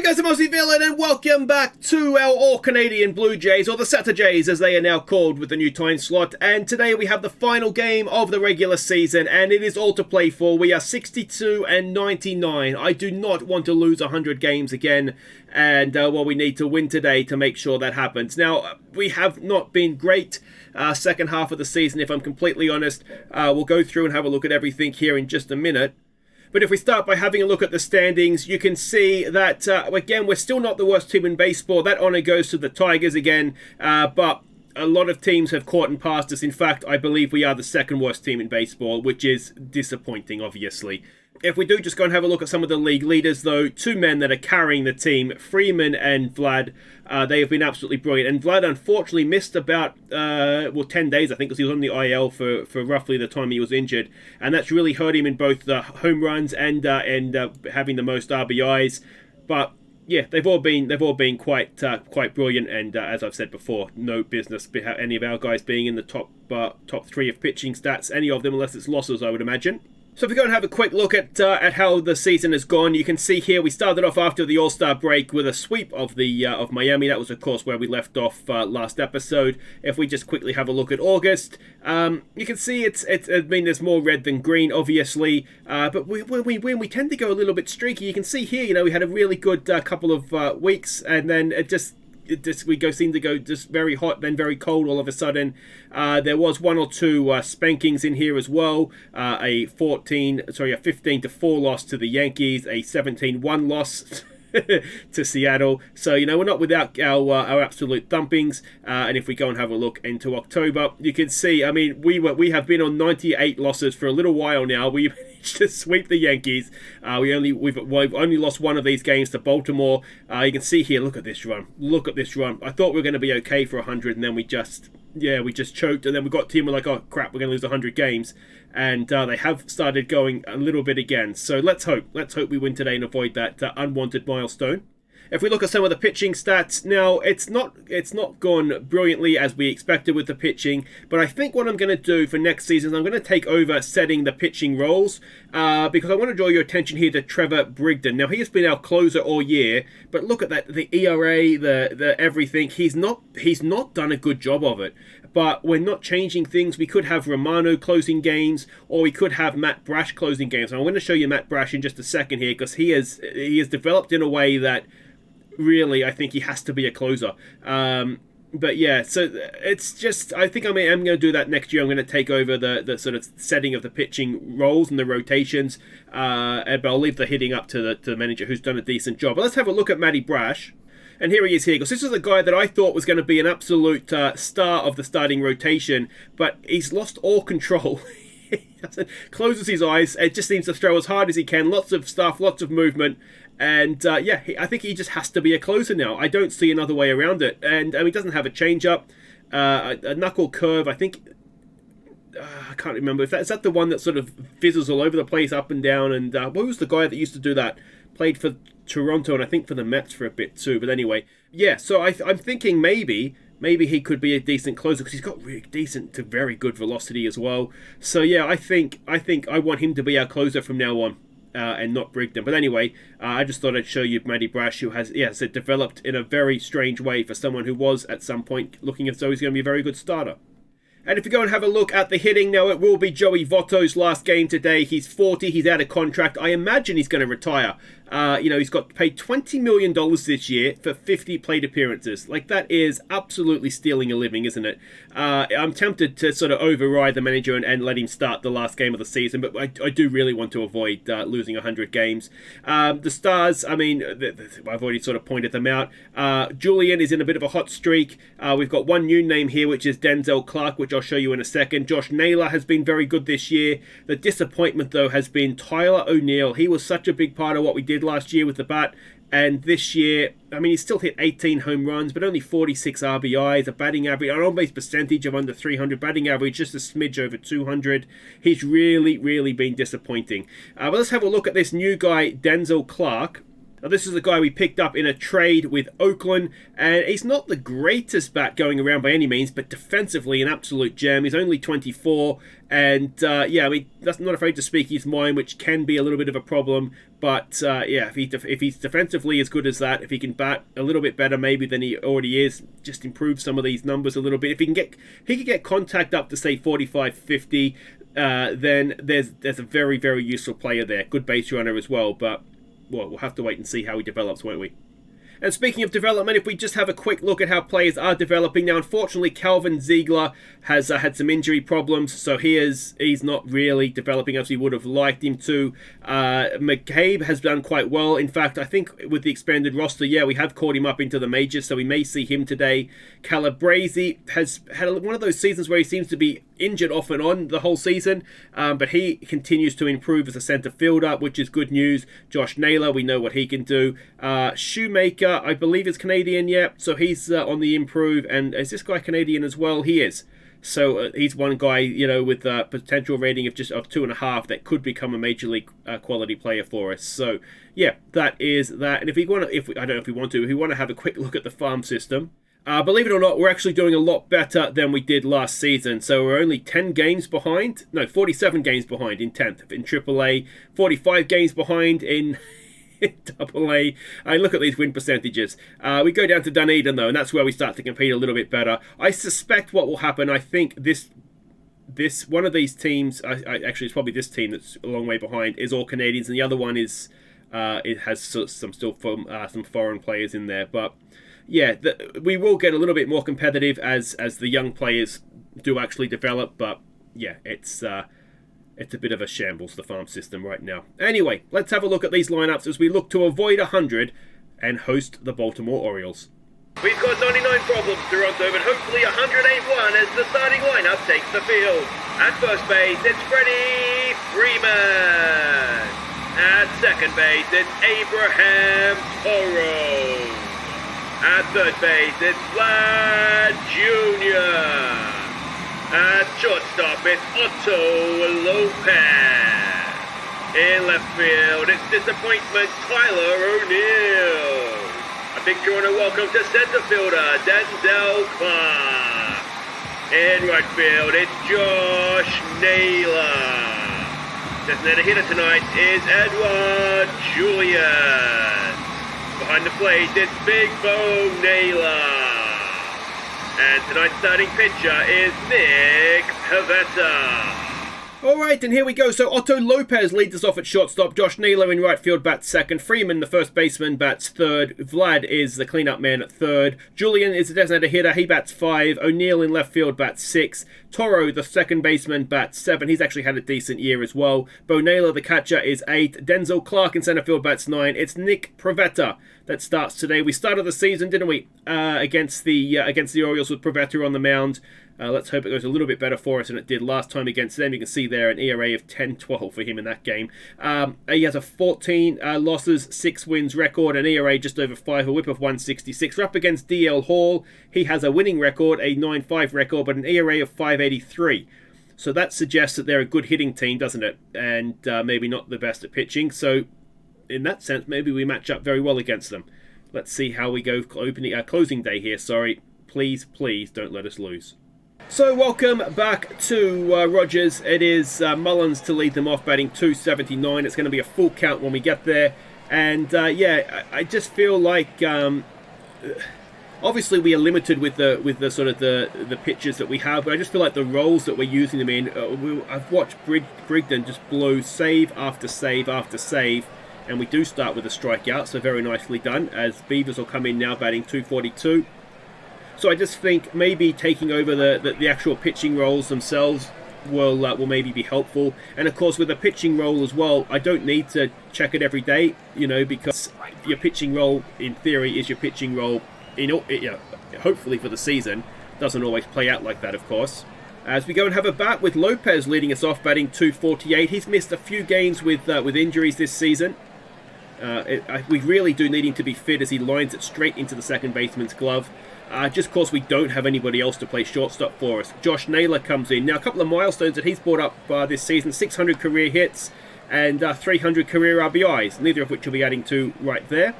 Guys, I'm Aussie Villain, and welcome back to our All-Canadian Blue Jays, or the Saturdays as they are now called with the new time slot. And today we have the final game of the regular season, and it is all to play for. We are 62 and 99. I do not want to lose 100 games again, and we need to win today to make sure that happens. Now, we have not been great second half of the season, if I'm completely honest. We'll go through and have a look at everything here in just a minute. But if we start by having a look at the standings, you can see that, again, we're still not the worst team in baseball. That honor goes to the Tigers again, but a lot of teams have caught and passed us. In fact, I believe we are the second worst team in baseball, which is disappointing, obviously. If we do just go and have a look at some of the league leaders, though, two men that are carrying the team, Freeman and Vlad, they have been absolutely brilliant. And Vlad, unfortunately, missed about, 10 days, I think, because he was on the IL for roughly the time he was injured. And that's really hurt him in both the home runs and having the most RBIs. But yeah, they've all been quite brilliant. And as I've said before, no business any of our guys being in the top three of pitching stats, any of them, unless it's losses, I would imagine. So if we go and have a quick look at how the season has gone, you can see here we started off after the All-Star break with a sweep of Miami. That was, of course, where we left off last episode. If we just quickly have a look at August, you can see there's more red than green, obviously. But when we win, we tend to go a little bit streaky. You can see here, we had a really good couple of weeks, and then seem to go just very hot, then very cold all of a sudden. There was one or two spankings in here as well. A 15-4 loss to the Yankees, a 17-1 loss to Seattle. So, we're not without our absolute thumpings. And if we go and have a look into October, you can see, we have been on 98 losses for a little while now. We managed to sweep the Yankees. We've only lost one of these games to Baltimore. You can see here, look at this run. I thought we were going to be okay for 100, and then we just choked, and then we got to we're like, oh crap, we're going to lose 100 games. And they have started going a little bit again. So let's hope we win today and avoid that unwanted milestone. If we look at some of the pitching stats, now it's not gone brilliantly as we expected with the pitching, but I think what I'm going to do for next season is I'm going to take over setting the pitching roles, because I want to draw your attention here to Trevor Brigden. Now, he has been our closer all year, but look at that, the ERA, the everything. He's not done a good job of it. But we're not changing things. We could have Romano closing games, or we could have Matt Brash closing games. And I'm going to show you Matt Brash in just a second here, because he has developed in a way that really I think he has to be a closer. But yeah, so it's just, I think I'm going to do that next year. I'm going to take over the sort of setting of the pitching roles and the rotations, but I'll leave the hitting up to the manager, who's done a decent job. But let's have a look at Matty Brash. And here he is here, because this is a guy that I thought was going to be an absolute star of the starting rotation, but he's lost all control. He closes his eyes, it just seems to throw as hard as he can, lots of stuff, lots of movement, and I think he just has to be a closer now. I don't see another way around it, and he doesn't have a change-up, a knuckle curve, I think. I can't remember, is that the one that sort of fizzles all over the place, up and down, and what was the guy that used to do that? Played for Toronto and I think for the Mets for a bit too. But anyway, yeah, so I'm thinking maybe he could be a decent closer, because he's got really decent to very good velocity as well. So yeah, I think I want him to be our closer from now on, and not Brigden. But anyway, I just thought I'd show you Matty Brash, who has developed in a very strange way for someone who was at some point looking as though he's going to be a very good starter. And if you go and have a look at the hitting, now it will be Joey Votto's last game today. He's 40, he's out of contract. I imagine he's going to retire. He's got paid $20 million this year for 50 plate appearances. Like, that is absolutely stealing a living, isn't it? I'm tempted to sort of override the manager and let him start the last game of the season, but I do really want to avoid losing 100 games. The Stars, I've already sort of pointed them out. Julian is in a bit of a hot streak. We've got one new name here, which is Denzel Clark, which I'll show you in a second. Josh Naylor has been very good this year. The disappointment, though, has been Tyler O'Neill. He was such a big part of what we did last year with the bat, and this year, he still hit 18 home runs, but only 46 RBIs, a batting average, an on-base percentage of under 300, batting average just a smidge over 200. He's really, really been disappointing. But let's have a look at this new guy, Denzel Clark. Now, this is the guy we picked up in a trade with Oakland, and he's not the greatest bat going around by any means, but defensively an absolute gem. He's only 24, and that's not afraid to speak his mind, which can be a little bit of a problem, But yeah, if he's defensively as good as that, if he can bat a little bit better maybe than he already is, just improve some of these numbers a little bit. If he can get contact up to say 45, 50, then there's a very, very useful player there. Good base runner as well. But well, we'll have to wait and see how he develops, won't we? And speaking of development, if we just have a quick look at how players are developing now, unfortunately, Calvin Ziegler has had some injury problems, so he's not really developing as we would have liked him to. McCabe has done quite well. In fact, I think with the expanded roster, yeah, we have caught him up into the majors, so we may see him today. Calabrese has had one of those seasons where he seems to be injured off and on the whole season, but he continues to improve as a center fielder, which is good news. Josh Naylor, we know what he can do. Shoemaker, I believe, is Canadian, yeah, so he's on the improve. And is this guy Canadian as well? He is. So he's one guy, with a potential rating of 2.5 that could become a major league quality player for us. So yeah, that is that. And if we want to have a quick look at the farm system. Believe it or not, we're actually doing a lot better than we did last season. So we're only 10 games behind. No, 47 games behind in 10th in AAA. 45 games behind in AA. Look at these win percentages. We go down to Dunedin, though, and that's where we start to compete a little bit better. I suspect what will happen, I think this one of these teams, actually it's probably this team that's a long way behind, is all Canadians, and the other one is it has some foreign players in there. But yeah, we will get a little bit more competitive as the young players do actually develop. But yeah, it's a bit of a shambles, the farm system right now. Anyway, let's have a look at these lineups as we look to avoid 100 and host the Baltimore Orioles. We've got 99 problems, Toronto, but hopefully 101 as the starting lineup takes the field. At first base, it's Freddie Freeman. At second base, it's Abraham Toro. At third base, it's Vlad Jr. At shortstop, it's Otto Lopez. In left field, it's disappointment Tyler O'Neill. A big Toronto welcome to center fielder Denzel Clark. In right field, it's Josh Naylor. Designated hitter tonight is Edward Julius. Behind the plate, it's Big Bo Naylor. And tonight's starting pitcher is Nick Pivetta. Alright, and here we go. So Otto Lopez leads us off at shortstop. Josh Naylor in right field bats second. Freeman, the first baseman, bats third. Vlad is the cleanup man at third. Julian is the designated hitter. He bats 5. O'Neill in left field bats 6. Toro, the second baseman, bats 7. He's actually had a decent year as well. Bo Naylor, the catcher, is 8. Denzel Clark in center field bats 9. It's Nick Pivetta that starts today. We started the season, didn't we, against the Orioles with Pivetta on the mound. Let's hope it goes a little bit better for us than it did last time against them. You can see there an ERA of 10-12 for him in that game. He has a 14 losses, 6 wins record, an ERA just over 5, a whip of 166. We're up against DL Hall. He has a winning record, a 9-5 record, but an ERA of 583. So that suggests that they're a good hitting team, doesn't it? And maybe not the best at pitching. So in that sense, maybe we match up very well against them. Let's see how we go closing day here. Sorry. Please don't let us lose. So welcome back to Rogers. It is Mullins to lead them off, batting .279. It's going to be a full count when we get there. And yeah, I just feel like obviously we are limited with the sort of the pitches that we have, but I just feel like the roles that we're using them in. I've watched Brigden just blow save after save after save, and we do start with a strikeout, so very nicely done. As Beavers will come in now, batting .242. So I just think maybe taking over the actual pitching roles themselves will maybe be helpful. And of course, with a pitching role as well, I don't need to check it every day, because your pitching role, in theory, is your pitching role. Hopefully for the season. Doesn't always play out like that, of course. As we go and have a bat with Lopez leading us off, batting .248. He's missed a few games with injuries this season. We really do need him to be fit as he lines it straight into the second baseman's glove. Just because we don't have anybody else to play shortstop for us. Josh Naylor comes in. Now, a couple of milestones that he's brought up this season. 600 career hits and 300 career RBIs, neither of which we'll be adding to right there.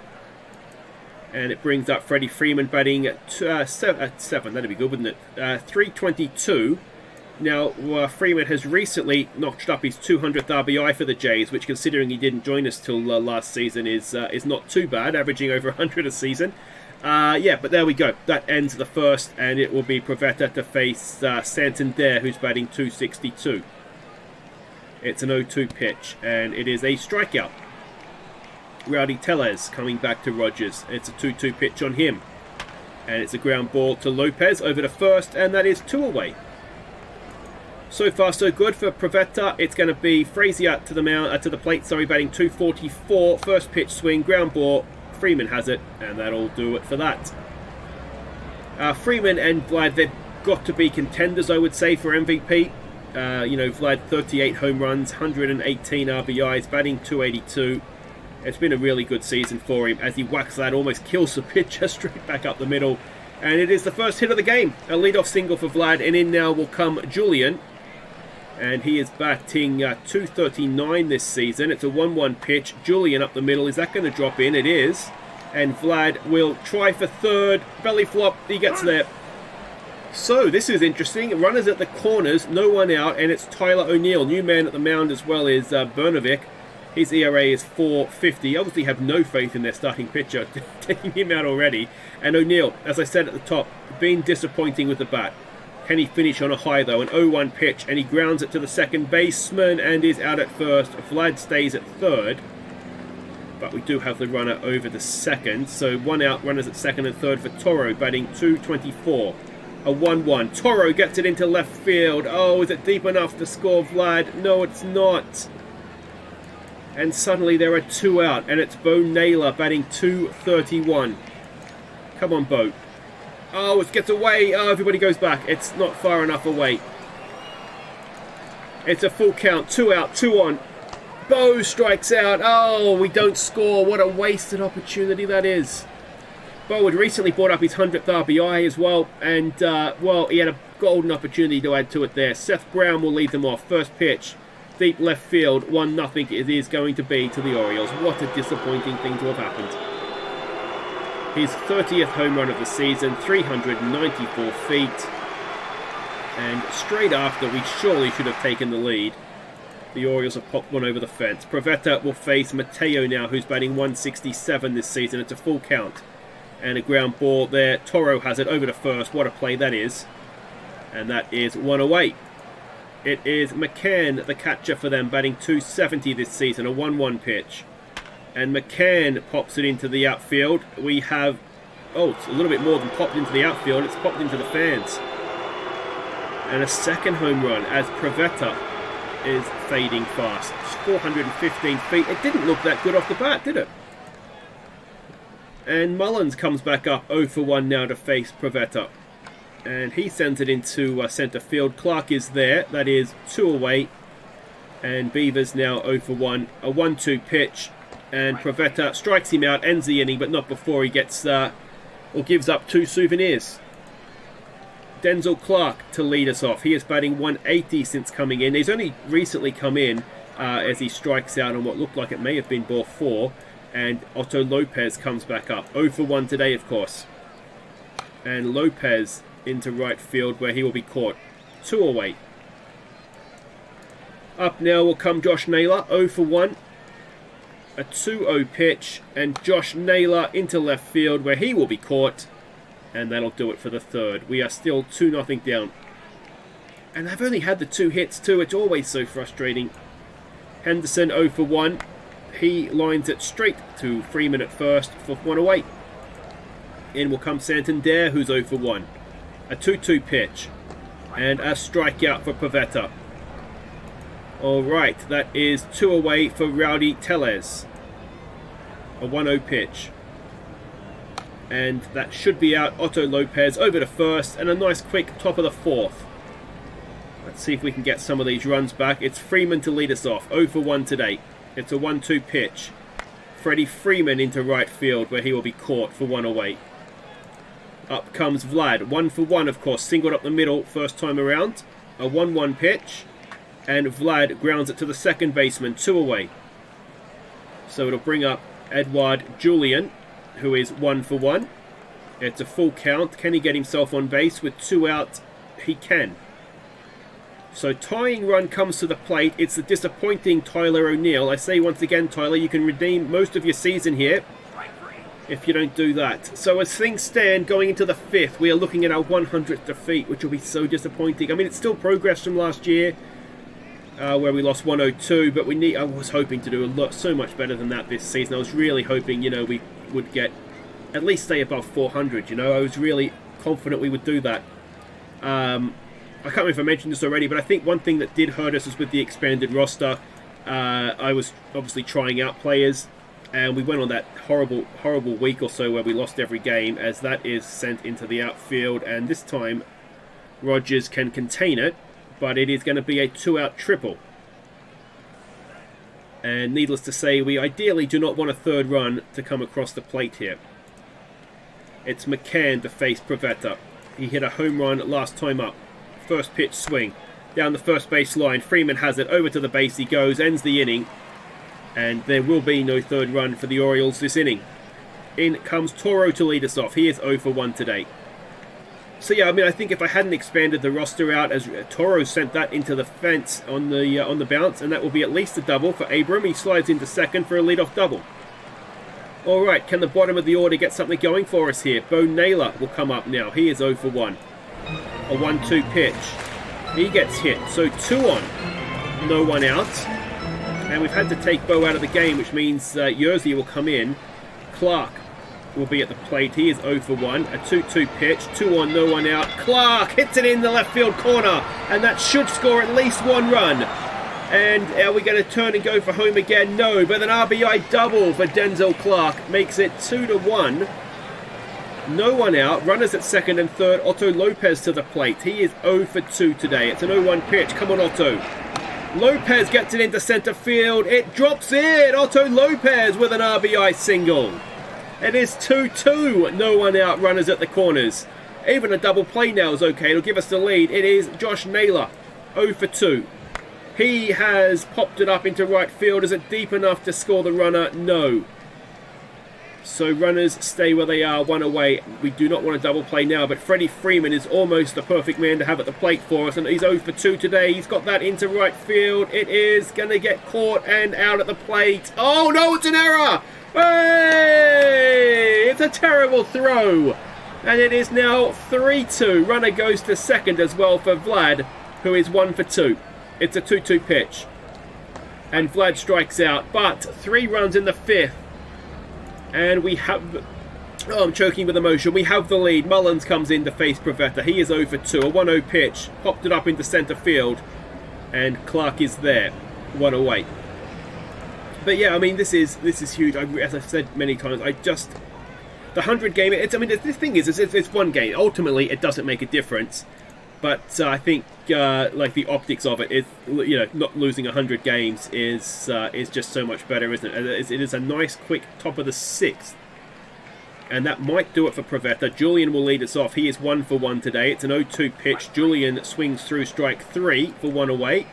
And it brings up Freddie Freeman batting at 7. That'd be good, wouldn't it? 322. Now, Freeman has recently notched up his 200th RBI for the Jays, which, considering he didn't join us till last season, is not too bad, averaging over 100 a season. Yeah, but there we go. That ends the first, and it will be Pivetta to face Santander, who's batting 262. It's an 0-2 pitch, and it is a strikeout. Rowdy Tellez coming back to Rogers. It's a 2-2 pitch on him. And it's a ground ball to Lopez over to first, and that is 2 away. So far, so good for Pivetta. It's going to be Frazier to the plate, batting 244. First pitch swing, ground ball. Freeman has it, and that'll do it for that. Freeman and Vlad, they've got to be contenders, I would say, for MVP. Vlad, 38 home runs, 118 RBIs, batting 282. It's been a really good season for him as he whacks that, almost kills the pitcher straight back up the middle. And it is the first hit of the game. A leadoff single for Vlad, and in now will come Julian. And he is batting 239 this season. It's a 1-1 pitch. Julian up the middle. Is that going to drop in? It is. And Vlad will try for third. Belly flop. He gets there. So this is interesting. Runners at the corners. No one out. And it's Tyler O'Neill. New man at the mound as well is Bernovic. His ERA is 4.50. Obviously have no faith in their starting pitcher. Taking him out already. And O'Neill, as I said at the top, been disappointing with the bat. Can he finish on a high though? An 0-1 pitch, and he grounds it to the second baseman and is out at first. Vlad stays at third, but we do have the runner over the second. So 1 out, runners at second and third for Toro, batting 224. A 1-1. Toro gets it into left field. Oh, is it deep enough to score Vlad? No, it's not. And suddenly there are 2 out, and it's Bo Naylor batting 231. Come on, Bo. Oh, it gets away. Oh, everybody goes back. It's not far enough away. It's a full count. 2 out, 2 on. Bo strikes out. Oh, we don't score. What a wasted opportunity that is. Bo had recently brought up his 100th RBI as well. And, he had a golden opportunity to add to it there. Seth Brown will lead them off. First pitch. Deep left field. 1-0 it is going to be to the Orioles. What a disappointing thing to have happened. His 30th home run of the season, 394 feet. And straight after, we surely should have taken the lead. The Orioles have popped one over the fence. Pivetta will face Mateo now, who's batting 167 this season. It's a full count. And a ground ball there. Toro has it over to first. What a play that is. And that is 1 away. It is McCann, the catcher for them, batting 270 this season. A 1-1 pitch. And McCann pops it into the outfield. We have... Oh, it's a little bit more than popped into the outfield. It's popped into the fans. And a second home run as Pivetta is fading fast. It's 415 feet. It didn't look that good off the bat, did it? And Mullins comes back up 0 for 1 now to face Pivetta. And he sends it into centre field. Clark is there. That is 2 away. And Beavers now 0 for 1. A 1-2 pitch. And Pivetta strikes him out, ends the inning, but not before he gets or gives up 2 souvenirs. Denzel Clark to lead us off. He is batting 180 since coming in. He's only recently come in as he strikes out on what looked like it may have been ball 4. And Otto Lopez comes back up. 0 for 1 today, of course. And Lopez into right field where he will be caught. 2 away. Up now will come Josh Naylor. 0 for 1. A 2-0 pitch, and Josh Naylor into left field where he will be caught, and that'll do it for the third. We are still 2-0 down. And they've only had the 2 hits too. It's always so frustrating. Henderson 0 for 1. He lines it straight to Freeman at first for 1 away. In will come Santander, who's 0 for 1. A 2-2 pitch, and a strikeout for Pivetta. Alright, that is 2 away for Rowdy Tellez. A 1-0 pitch. And that should be out. Otto Lopez over to first, and a nice quick top of the 4th. Let's see if we can get some of these runs back. It's Freeman to lead us off. 0 for 1 today. It's a 1-2 pitch. Freddie Freeman into right field where he will be caught for 1 away. Up comes Vlad. 1 for 1, of course. Singled up the middle first time around. A 1-1 pitch. And Vlad grounds it to the second baseman, 2 away. So it'll bring up Edward Julian, who is 1 for 1. It's a full count. Can he get himself on base with 2 out? He can. So tying run comes to the plate. It's the disappointing Tyler O'Neill. I say once again, Tyler, you can redeem most of your season here if you don't do that. So as things stand, going into the 5th, we are looking at our 100th defeat, which will be so disappointing. I mean, it's still progress from last year, where we lost 102, but I was hoping to do so much better than that this season. I was really hoping, we would get at least stay above 400. I was really confident we would do that. I can't remember if I mentioned this already, but I think one thing that did hurt us was with the expanded roster. I was obviously trying out players, and we went on that horrible week or so where we lost every game, as that is sent into the outfield, and this time Rogers can contain it, but it is going to be a 2-out triple. And needless to say, we ideally do not want a 3rd run to come across the plate here. It's McCann to face Pivetta. He hit a home run last time up. First pitch swing down the first base line. Freeman has it over to the base. He goes, ends the inning, and there will be no 3rd run for the Orioles this inning. In comes Toro to lead us off. He is 0 for 1 today. So yeah, I mean, I think if I hadn't expanded the roster out, as Toro sent that into the fence on the bounce, and that will be at least a double for Abram. He slides into second for a leadoff double. All right, can the bottom of the order get something going for us here? Bo Naylor will come up now. He is 0 for 1. A 1-2 pitch. He gets hit. So 2 on. No one out. And we've had to take Bo out of the game, which means Yerzy will come in. Clark will be at the plate. He is 0 for 1. A 2-2 pitch. 2 on, no one out. Clark hits it in the left field corner. And that should score at least 1 run. And are we going to turn and go for home again? No, but an RBI double for Denzel Clark makes it 2-1. No one out. Runners at second and third. Otto Lopez to the plate. He is 0 for 2 today. It's an 0-1 pitch. Come on, Otto. Lopez gets it into center field. It drops in. Otto Lopez with an RBI single. It is 2-2. No one out. Runners at the corners. Even a double play now is okay. It'll give us the lead. It is Josh Naylor. 0 for 2. He has popped it up into right field. Is it deep enough to score the runner? No. So runners stay where they are, 1 away. We do not want a double play now, but Freddie Freeman is almost the perfect man to have at the plate for us, and he's 0 for 2 today. He's got that into right field. It is going to get caught and out at the plate. Oh no, it's an error! Hey! It's a terrible throw. And it is now 3-2. Runner goes to second as well for Vlad, who is 1 for 2. It's a 2-2 pitch. And Vlad strikes out, but 3 runs in the 5th. And we have... Oh, I'm choking with emotion. We have the lead. Mullins comes in to face Pivetta. He is 0 for 2. A 1-0 pitch. Popped it up into centre field. And Clark is there. 1 away. But yeah, I mean, this is huge. As I've said many times, the 100 game... the thing is, it's one game. Ultimately, it doesn't make a difference. But I think, the optics of it is, not losing 100 games is just so much better, isn't it? It is a nice, quick top of the 6th. And that might do it for Pivetta. Julian will lead us off. He is 1 for 1 today. It's an 0-2 pitch. Julian swings through strike 3 for 1 away.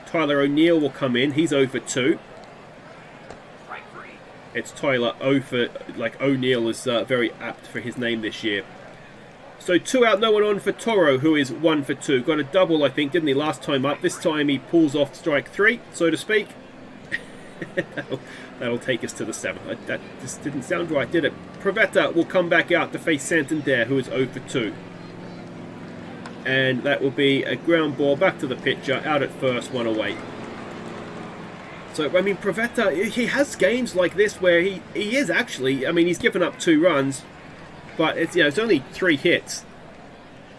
Tyler O'Neill will come in. He's 0 for 2. It's Tyler 0 for... O'Neill is very apt for his name this year. So 2 out, no one on for Toro, who is 1 for 2. Got a double, I think, didn't he, last time up? This time he pulls off strike 3, so to speak. That'll take us to the 7th. That just didn't sound right, did it? Pivetta will come back out to face Santander, who is 0 for 2. And that will be a ground ball back to the pitcher, out at first, 1 away. So, I mean, Pivetta, he has games like this where he is actually, he's given up 2 runs, but it's only 3 hits.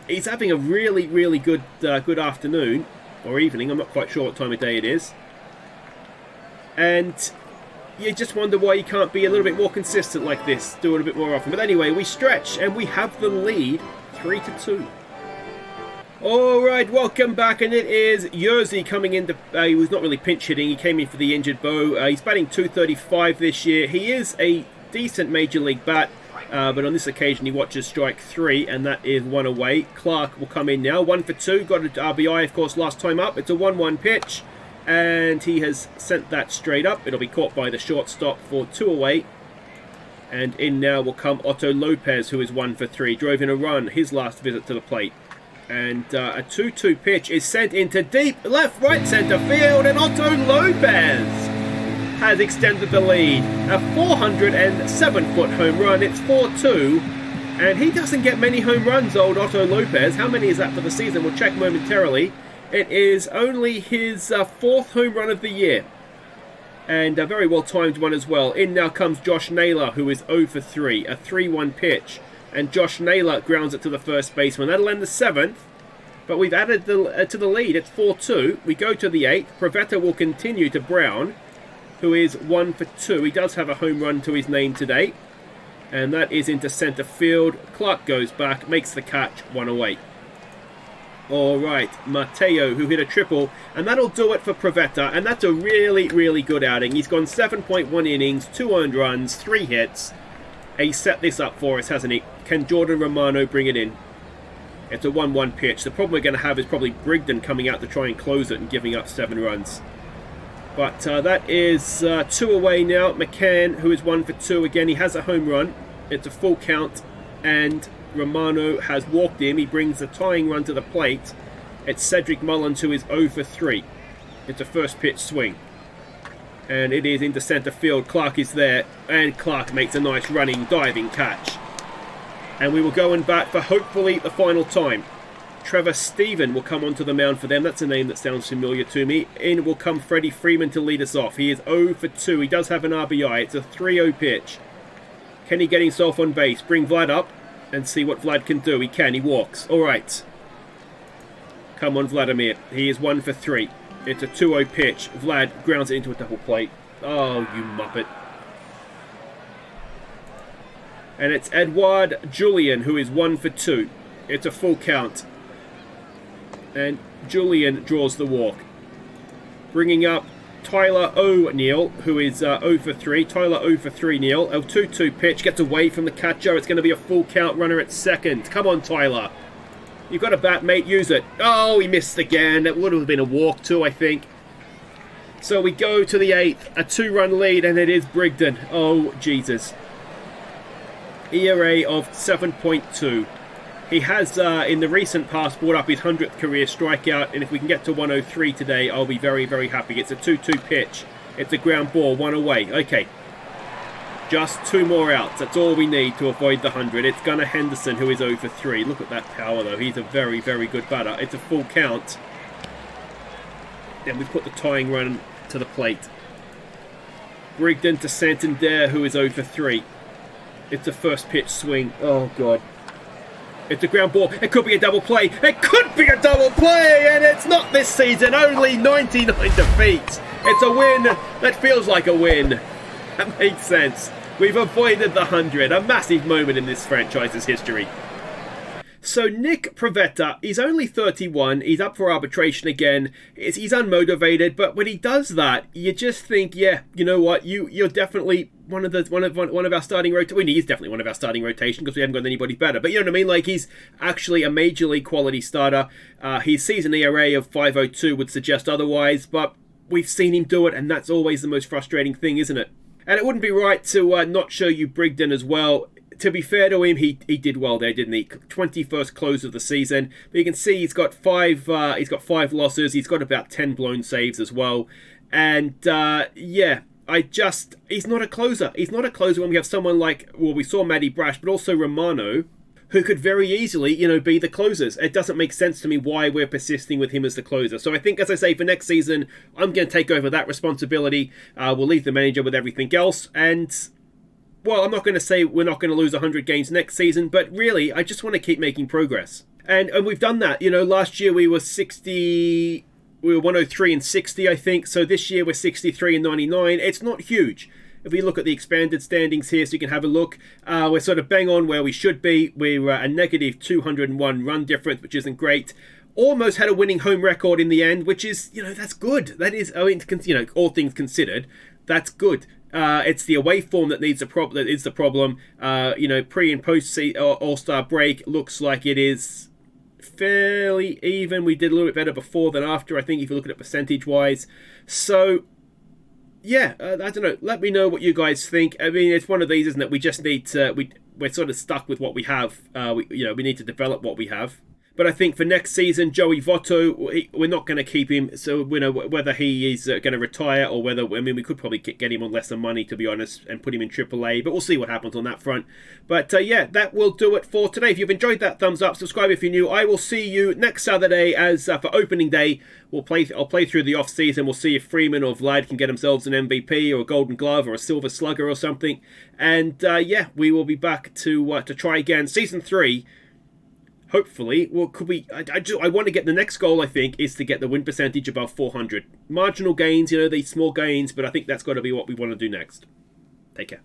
He's having a really, really good afternoon or evening. I'm not quite sure what time of day it is. And you just wonder why he can't be a little bit more consistent like this, do it a bit more often. But anyway, we stretch and we have the lead, 3-2. All right, welcome back, and it is Yerzy coming in. He was not really pinch hitting. He came in for the injured Bo. He's batting .235 this year. He is a decent major league bat. But on this occasion, he watches strike 3, and that is 1 away. Clark will come in now, 1 for 2. Got an RBI, of course, last time up. It's a 1-1 pitch, and he has sent that straight up. It'll be caught by the shortstop for 2 away. And in now will come Otto Lopez, who is 1 for 3. Drove in a run, his last visit to the plate. And a 2-2 pitch is sent into deep left-right centre field, and Otto Lopez has extended the lead. A 407-foot home run. It's 4-2, and he doesn't get many home runs, old Otto Lopez. How many is that for the season? We'll check momentarily. It is only his fourth home run of the year, and a very well-timed one as well. In now comes Josh Naylor, who is 0 for 3, a 3-1 pitch. And Josh Naylor grounds it to the first baseman. That'll end the 7th. But we've added to the lead. It's 4-2. We go to the 8th. Pivetta will continue to Brown, who is 1 for 2. He does have a home run to his name today. And that is into centre field. Clark goes back, makes the catch, 1 away. All right, Mateo, who hit a triple. And that'll do it for Pivetta. And that's a really, really good outing. He's gone 7.1 innings, 2 earned runs, 3 hits. He set this up for us, hasn't he? Can Jordan Romano bring it in? It's a 1-1 pitch. The problem we're going to have is probably Brigden coming out to try and close it and giving up 7 runs. But that is 2 away now. McCann, who is 1 for 2 again, he has a home run. It's a full count, and Romano has walked him. He brings a tying run to the plate. It's Cedric Mullins, who is 0 for 3. It's a first pitch swing. And it is into centre field. Clark is there, and Clark makes a nice running, diving catch. And we will go and bat for hopefully the final time. Trevor Stephen will come onto the mound for them. That's a name that sounds familiar to me. In will come Freddie Freeman to lead us off. He is 0 for 2. He does have an RBI. It's a 3-0 pitch. Can he get himself on base? Bring Vlad up and see what Vlad can do. He can. He walks. All right. Come on, Vladimir. He is 1 for 3. It's a 2-0 pitch. Vlad grounds it into a double play. Oh, you muppet. And it's Edouard Julian, who is 1 for 2. It's a full count. And Julian draws the walk. Bringing up Tyler O'Neill, who is 0 for 3. Tyler 0 for 3, Neil. A 2-2 pitch. Gets away from the catcher. It's going to be a full count runner at second. Come on, Tyler. You've got a bat, mate. Use it. Oh, he missed again. That would have been a walk too, I think. So we go to the 8th. A 2-run lead, and it is Brigden. Oh, Jesus. ERA of 7.2. He has, in the recent past, brought up his 100th career strikeout, and if we can get to 103 today, I'll be very, very happy. It's a 2-2 pitch. It's a ground ball, 1 away. Okay. Just 2 more outs. That's all we need to avoid the 100. It's Gunnar Henderson, who is 0 for 3. Look at that power, though. He's a very, very good batter. It's a full count. Then we put the tying run to the plate. Brigden to Santander, who is 0 for 3. It's a first pitch swing. Oh, God. It's a ground ball. It could be a double play. It could be a double play, and it's not this season. Only 99 defeats. It's a win that feels like a win. That makes sense. We've avoided the 100. A massive moment in this franchise's history. So Nick Pivetta, he's only 31. He's up for arbitration again. He's unmotivated, but when he does that, you just think, yeah, you know what? You're definitely one of our starting rotation. Well, he is definitely one of our starting rotation because we haven't got anybody better. But you know what I mean? Like, he's actually a major league quality starter. His season ERA of 5.02 would suggest otherwise, but we've seen him do it, and that's always the most frustrating thing, isn't it? And it wouldn't be right to not show you Brigden as well. To be fair to him, he did well there, didn't he? 21st close of the season. But you can see he's got 5 losses. He's got about 10 blown saves as well. And yeah, he's not a closer. He's not a closer when we have someone like, well, we saw Matty Brash, but also Romano, who could very easily, be the closers. It doesn't make sense to me why we're persisting with him as the closer. So I think, as I say, for next season, I'm going to take over that responsibility. We'll leave the manager with everything else. And, well, I'm not going to say we're not going to lose 100 games next season, but really, I just want to keep making progress. And we've done that. Last year we were 103 and 60, I think. So this year we're 63 and 99. It's not huge. If we look at the expanded standings here, so you can have a look, we're sort of bang on where we should be. We're a negative 201 run difference, which isn't great. Almost had a winning home record in the end, which is, that's good. That is, all things considered, that's good. It's the away form that is the problem. Pre and post All-Star break looks like it is fairly even. We did a little bit better before than after, I think, if you look at it percentage-wise. So, yeah, I don't know. Let me know what you guys think. I mean, it's one of these, isn't it? We just need to... We're sort of stuck with what we have. We need to develop what we have. But I think for next season, Joey Votto, we're not going to keep him. So, whether he is going to retire or whether, we could probably get him on lesser money, to be honest, and put him in AAA. But we'll see what happens on that front. But yeah, that will do it for today. If you've enjoyed that, thumbs up, subscribe if you're new. I will see you next Saturday as for opening day. I'll play through the off season. We'll see if Freeman or Vlad can get themselves an MVP or a Golden Glove or a Silver Slugger or something. And yeah, we will be back to try again. Season 3. Hopefully, well, could we? I want to get the next goal. I think is to get the win percentage above 400. Marginal gains, these small gains, but I think that's got to be what we want to do next. Take care.